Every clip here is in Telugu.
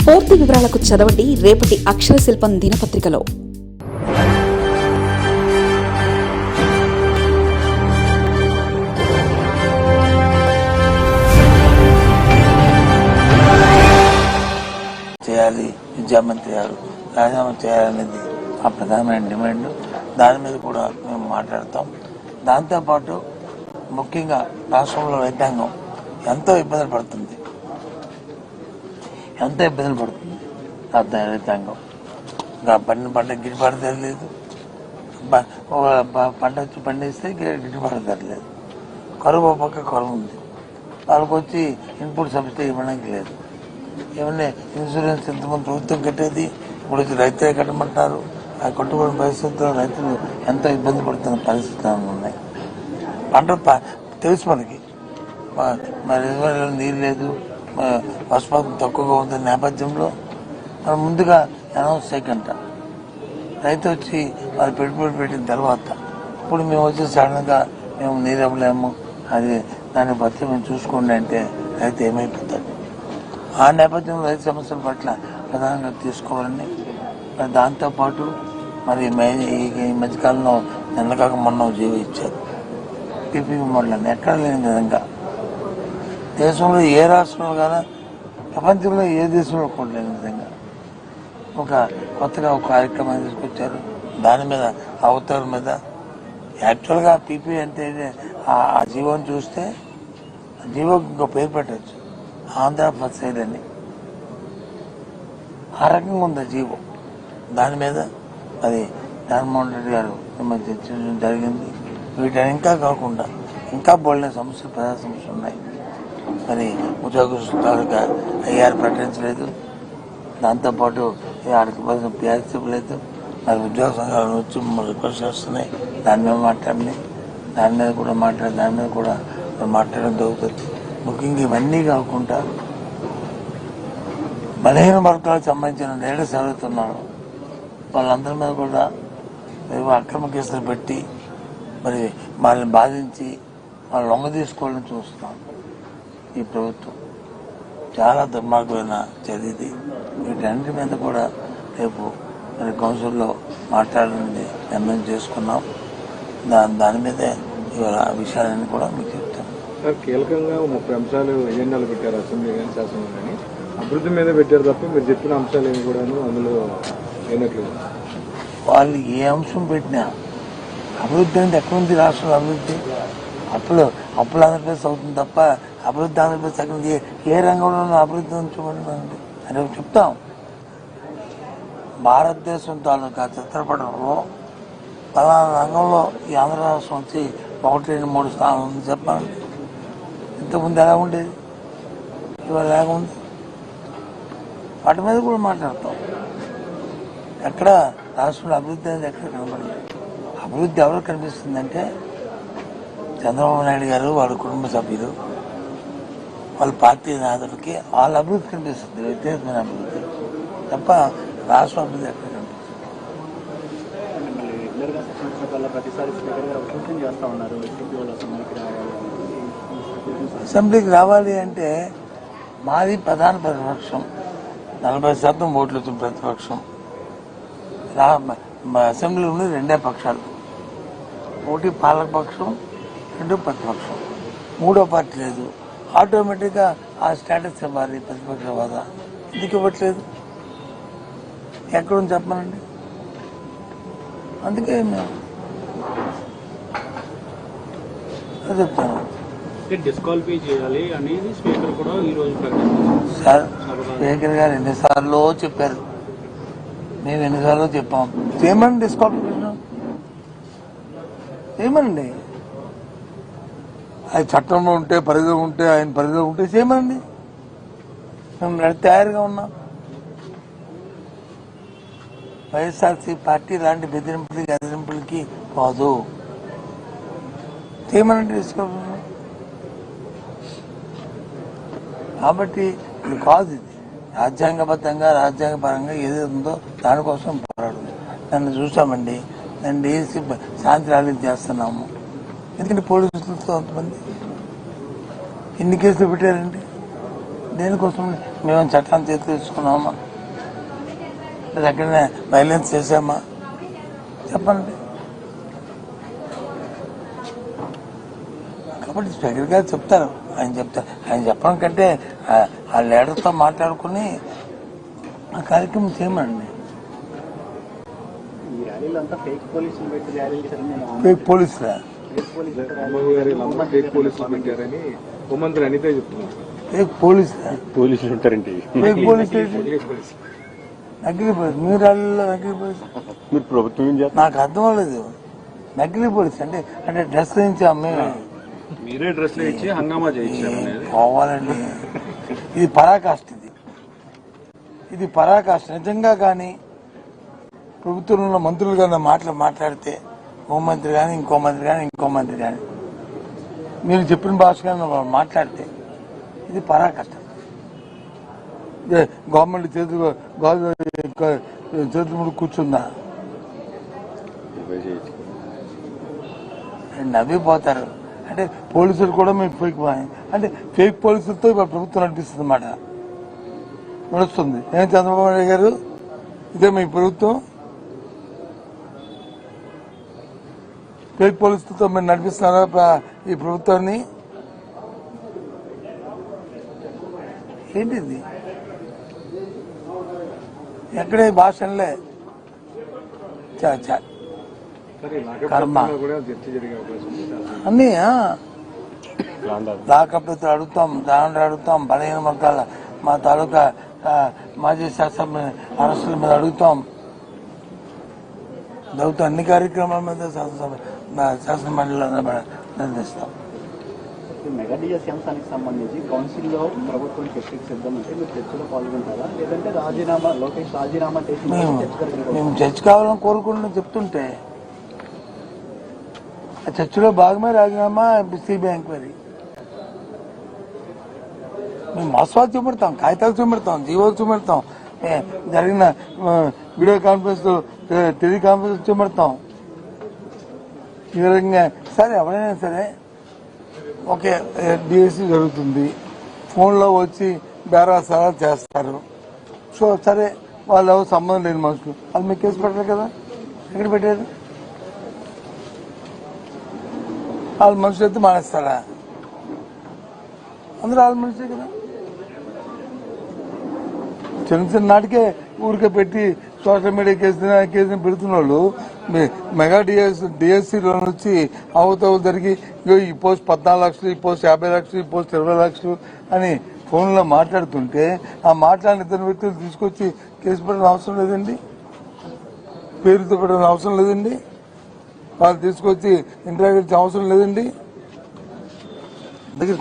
పూర్తి వివరాలకు చదవండి రేపటి అక్షర శిల్పం దినపత్రికలో. చేయాలి, విద్యామంత్రి గారు రాజీనామా చేయాలనేది ఆ ప్రధానమైన డిమాండ్. దాని మీద కూడా మేము మాట్లాడతాం. దాంతోపాటు ముఖ్యంగా రాష్ట్రంలో రైతాంగం ఎంతో ఇబ్బందులు పడుతుంది. రైతాంగం ఇంకా పంట గిట్టుబాటు ధర లేదు. పంట వచ్చి పండిస్తే గిట్టుబాటు ధర లేదు. కరువు పక్క కరువు ఉంది. వాళ్ళకి వచ్చి ఇన్పుట్ సబ్సిడీ ఇవ్వడానికి లేదు. ఏమన్నా ఇన్సూరెన్స్ ఎంతమంది ప్రభుత్వం కట్టేది, ఇప్పుడు వచ్చి రైతులే కట్టమంటారు. ఆ కట్టుబడిన పరిస్థితుల్లో రైతులు ఎంతో ఇబ్బంది పడుతున్న పరిస్థితులు ఉన్నాయి. పంట తెలుసు మనకి, మరి నీరు లేదు, వర్షపాతం తక్కువగా ఉంటున్న నేపథ్యంలో మనం ముందుగా అనౌన్స్ చేయకంట రైతు వచ్చి వాళ్ళు పెట్టుబడి పెట్టిన తర్వాత ఇప్పుడు మేము వచ్చి సడన్గా మేము నీరు ఇవ్వలేము, అది దాన్ని బట్టి మేము చూసుకోండి అంటే రైతు ఏమైపోతాడు. ఆ నేపథ్యంలో రైతు సమస్యల పట్ల ప్రధానంగా తీసుకోవాలని, దాంతోపాటు మరి ఈ మధ్యకాలంలో నిన్నకాక మొన్న జీవో ఇచ్చారు. పీపీపీ మోడల్ ఎక్కడ లేని విధంగా దేశంలో ఏ రాష్ట్రంలో కానీ ప్రపంచంలో ఏ దేశంలో కూడా లేని విధంగా కొత్తగా ఒక కార్యక్రమాన్ని తీసుకొచ్చారు. దాని మీద అవతల మీద యాక్చువల్గా పీపీ అంటే ఆ జీవోని చూస్తే జీవోకి ఇంకో పేరు పెట్టచ్చు, ఆంధ్ర ఫసైల్ అని. ఆ రకంగా ఉంది జీవో. దాని మీద అది జగన్మోహన్ రెడ్డి గారు మిమ్మల్ని చర్చించడం జరిగింది. వీటిని ఇంకా కాకుండా ఇంకా బోల్డైన సమస్యలు, ప్రజా సమస్యలు ఉన్నాయి. మరి ఉద్యోగస్తులుగా ఐఆర్ ప్రకటించలేదు. దాంతోపాటు ఆడికి బదులు పిఆర్సీ లేదు. మరి ఉద్యోగ సంఘాలను వచ్చి రిక్వెస్ట్ చేస్తున్నాయి. దాని మీద మాట్లాడి దాని మీద కూడా మాట్లాడడం జరుగుతుంది. ముఖ్యంగా ఇవన్నీ కాకుండా బలహీన వర్గాలకు సంబంధించిన లీడర్స్ ఎవరైతున్నారు వాళ్ళందరి మీద కూడా అక్రమ కేసులు పెట్టి మరి వాళ్ళని బాధించి వాళ్ళు లొంగ తీసుకోవాలని చూస్తున్నాం. ఈ ప్రభుత్వం చాలా దుర్మార్గమైన చర్యది. వీటన్నిటి మీద కూడా రేపు మరి కౌన్సిల్లో మాట్లాడాలని నిర్ణయం చేసుకున్నాం. దాని మీదే ఇవాళ విషయాలన్నీ కూడా మీకు చెప్తాను. కీలకంగా 30 అంశాలు ఎజెండాలు పెట్టారు అసెంబ్లీ కానీ శాసనం కానీ. అభివృద్ధి మీద పెట్టారు తప్ప మీరు చెప్పిన అంశాలు ఏమి కూడా అందులో అయినట్లేదు. వాళ్ళు ఏ అంశం పెట్టినా అభివృద్ధి అంటే ఎక్కడ ఉంది? రాష్ట్రంలో అభివృద్ధి అప్పులు ఆంధ్రప్రదేశ్ అవుతుంది తప్ప అభివృద్ధి ఆంధ్రప్రదేశ్ అక్కడ ఏ రంగంలోనూ అభివృద్ధి ఉంచబడింది అని చెప్తాం. భారతదేశం తాలూకా చిత్రపటంలో పలానా రంగంలో ఈ ఆంధ్ర రాష్ట్రం వచ్చి 1, 2, 3 స్థానాలు ఉంది చెప్పాలండి. ఇంతకుముందు ఎలా ఉండేది, ఇవాళ ఎలా ఉంది? వాటి మీద కూడా మాట్లాడతాం. ఎక్కడ రాష్ట్రంలో అభివృద్ధి అనేది ఎక్కడ కనబడలేదు. అభివృద్ధి ఎవరు కనిపిస్తుందంటే చంద్రబాబు నాయుడు గారు, వాళ్ళ కుటుంబ సభ్యులు, వాళ్ళ పార్టీ నాయకులకి వాళ్ళ అభివృద్ధి కనిపిస్తుంది, వ్యక్తిగతమైన అభివృద్ధి తప్ప రాష్ట్ర అభివృద్ధి ఎక్కడ కనిపిస్తుంది. అసెంబ్లీకి రావాలి అంటే మాది ప్రధాన ప్రతిపక్షం, 40% ఓట్లు వచ్చిన ప్రతిపక్షం. అసెంబ్లీలో ఉన్నది 2 పక్షాలు, ఒకటి పాలకపక్షం, 2 ప్రతిపక్షం. 3వ పార్టీ లేదు. ఆటోమేటిక్గా ఆ స్టేటస్ ఇవ్వాలి ప్రతిపక్ష హోదా. ఎందుకు ఇవ్వట్లేదు? ఎక్కడుంది చెప్పనండి. అందుకే మేము చెప్తాను. డిస్క్వాలిఫై చేయాలి అనేది స్పీకర్ కూడా ఈ రోజు సార్, స్పీకర్ గారు ఎన్నిసార్లు చెప్పారు, మేము ఎన్నిసార్లు చెప్పాం. చేయమని డిస్క్వాలిఫికేషన్ చేయమనండి. అది చట్టంలో ఉంటే, పరిధిలో ఉంటే, ఆయన పరిధిలో ఉంటే చేయమనండి. మేము తయారుగా ఉన్నాం. వైఎస్ఆర్సీ పార్టీ లాంటి బెదిరింపులకి పోదు. చేయమనండి డిస్క్వాలిఫికేషన్. కాబట్టి ఇది కాదు, ఇది రాజ్యాంగబద్ధంగా రాజ్యాంగపరంగా ఏదైతే ఉందో దానికోసం పోరాడుతుంది. నన్ను చూసామండి, నేను డీసీ శాంతి ర్యాలీ చేస్తున్నాము. ఎందుకంటే పోలీసులతో అంతమంది ఎన్ని కేసులు పెట్టారండి? దేనికోసం మేము చట్టాన్ని చేతి తీసుకున్నామా, లేదా ఎక్కడైనా వైలెన్స్ చేసామా చెప్పండి. కాబట్టి స్పీకర్ గారు చెప్తారు, ఆయన చెప్పడం కంటే ఆ లీడర్తో మాట్లాడుకుని ఆ కార్యక్రమం చేయమండి. ఫేక్ పోలీసులా? ఫేక్ పోలీసులు పెట్టారని హోంమంత్రి అనితే చెప్తున్నారు. ఫేక్ పోలీసులా? పోలీసులు ఉంటారండి. ఫేక్ పోలీసు నకిలీ పోలీసు. మీరు వాళ్ళు నకిలీ పోలీసు మీరు ప్రభుత్వం ఏం చేస్తారు? నాకు అర్థం అవ్వలేదు. నకిలీ పోలీసు అంటే డ్రెస్ నుంచి అమ్మే మీరే డ్రెస్ ఇచ్చి హంగామా చేయించారు. పోవాలండి. ఇది పరాకాష్ట. ఇది పరాకాష్ట. నిజంగా కానీ ప్రభుత్వంలో ఉన్న మంత్రులు కానీ మాట్లాడితే హోంమంత్రి కానీ ఇంకో మంత్రి కానీ మీరు చెప్పిన భాష కానీ మాట్లాడితే ఇది పరాకాష్ట. గవర్నమెంట్ చేతులు ముందు కూర్చుందా నవ్విపోతారు. అంటే పోలీసులు కూడా మేము ఫేక్ పోలీసులతో ఇప్పుడు ప్రభుత్వం నడిపిస్తుంది అన్నమాట, నడుస్తుంది. ఏం చంద్రబాబు నాయుడు గారు, ఇదే మీ ప్రభుత్వం? ఫేక్ పోలీసులతో మీరు నడిపిస్తున్నారా ఈ ప్రభుత్వాన్ని? ఏంటిది? ఎక్కడే భాషలే కర్మ అన్నీ లాకప్ అడుగుతాం, బలహీన వర్గాల మా తాలూకా మాజీ శాసన అరెస్టుల మీద అడుగుతాం, అన్ని కార్యక్రమాల మీద శాసనమండలిలో నిర్ణయిస్తాం. మెగా డిఎస్సీ అంశానికి సంబంధించి కౌన్సిల్లో ప్రభుత్వం చర్చకు సిద్ధమంటే మీరు చర్చలో పాల్గొంటారా, లేదంటే లోకేష్ రాజీనామా చేసి మేము చర్చ కావాలని కోరుకుంటున్నాం చెప్తుంటే ఆ చర్చలో భాగమే రాజీనామా, సిబిఐ ఎంక్వైరీ. మేము మసవాలు చూపెడతాం, కాగితాలు చూపెడతాం, జీవోలు చూపెడతాం, జరిగిన వీడియో కాన్ఫరెన్స్ టెలికాన్ఫరెన్స్ చూపెడతాం. ఈ విధంగా సరే ఎవరైనా సరే ఓకే డిఎస్సీ జరుగుతుంది, ఫోన్లో వచ్చి బేరాసారాలు చేస్తారు. సో సరే వాళ్ళు ఎవరు సంబంధం లేని మనుషులు, వాళ్ళు మీకు కేసు పెట్టారు కదా, ఎక్కడ పెట్టారు? వాళ్ళ మనుషులు అయితే మానేస్తారా? అందరూ వాళ్ళ మనుషులే కదా. చిన్న నాటికే ఊరికే పెట్టి సోషల్ మీడియా కేసుని పెడుతున్న వాళ్ళు మెగా డిఎస్సీలో వచ్చి అవతల జరిగి ఈ పోస్ట్ 14 లక్షలు, ఈ పోస్ట్ 50 లక్షలు, ఈ పోస్ట్ 20 లక్షలు అని ఫోన్లో మాట్లాడుతుంటే ఆ మాట్లాడిన ఇద్దరు వ్యక్తులు తీసుకొచ్చి కేసు పెట్టడం అవసరం లేదండి, పేరుతో పెట్టడం అవసరం లేదండి, వాళ్ళు తీసుకొచ్చి ఇంటర్వ్యూ ఇచ్చే అవసరం లేదండి. దగ్గర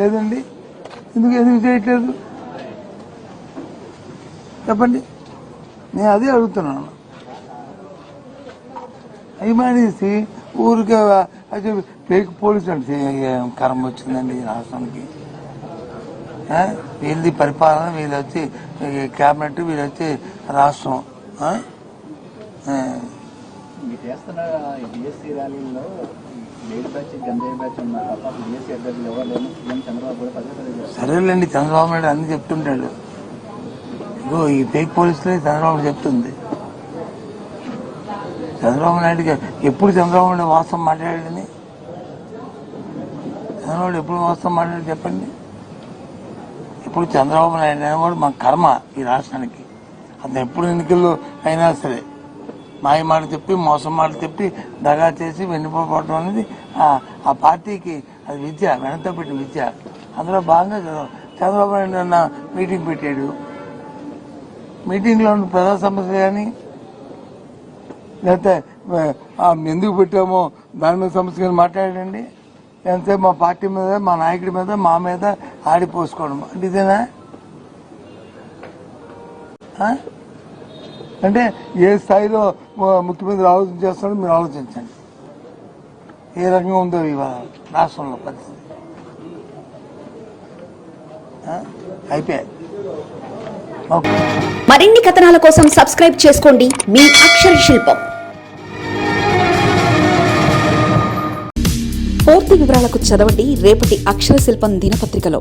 లేదండి. ఎందుకు చేయట్లేదు చెప్పండి? నేను అదే అడుగుతున్నాను. అభిమానిసి ఊరికే అది ఫేక్ పోలీసు అంటే కరం వచ్చిందండి ఈ రాష్ట్రానికి. వీళ్ళది పరిపాలన, వీళ్ళు వచ్చి క్యాబినెట్, వీళ్ళు వచ్చి రాష్ట్రం. మీరు చేస్తున్న డిఎస్సీ ర్యాలీలో లేడీ బ్యాచ్, గంజాయి బ్యాచ్ ఉన్నారు తప్ప డిఎస్సీ అభ్యర్థులు ఎవరు లేని సీఎం చంద్రబాబు కూడా పదే సరేలేండి, చంద్రబాబు నాయుడు అన్ని చెప్తుంటాడు. ఇగో ఈ ఫేక్ పోలీసులే చంద్రబాబు చెప్తుంది. చంద్రబాబు నాయుడుకి ఎప్పుడు చంద్రబాబు నాయుడు వాస్తవం మాట్లాడాడని? చంద్రబాబు ఎప్పుడు వాస్తవం మాట్లాడాడు చెప్పండి? ఇప్పుడు చంద్రబాబు నాయుడు అనేవాడు మా కర్మ ఈ రాష్ట్రానికి. అతను ఎప్పుడు ఎన్నికల్లో అయినా సరే మాయ మాట చెప్పి, మోసం మాట చెప్పి, దగా చేసి వెన్నుపోవడం అనేది ఆ పార్టీకి అది విద్య, వెనతో పెట్టిన విద్య. అందులో భాగంగా చంద్రబాబు నాయుడు అన్న మీటింగ్ పెట్టాడు. మీటింగ్లో ఉన్న ప్రజా సమస్యలు కానీ లేకపోతే ఎందుకు పెట్టామో దాని మీద సమస్య కానీ మాట్లాడండి. ఎంతసేపు మా పార్టీ మీద, మా నాయకుడి మీద, మా మీద ఆడిపోసుకోవడం అంటే ఇదేనా? అంటే ఏ స్థాయిలో ముఖ్యమంత్రి ఆలోచన చేస్తున్నాడో మీరు ఆలోచించండి. ఏ రకంగా ఉందో ఇవాళ రాష్ట్రంలో పరిస్థితి. అయిపోయాయి. మరిన్ని కథనాల కోసం సబ్స్క్రైబ్ చేసుకోండి మీ అక్షర శిల్పం. పూర్తి వివరాలకు చదవండి రేపటి అక్షర శిల్పం దినపత్రికలో.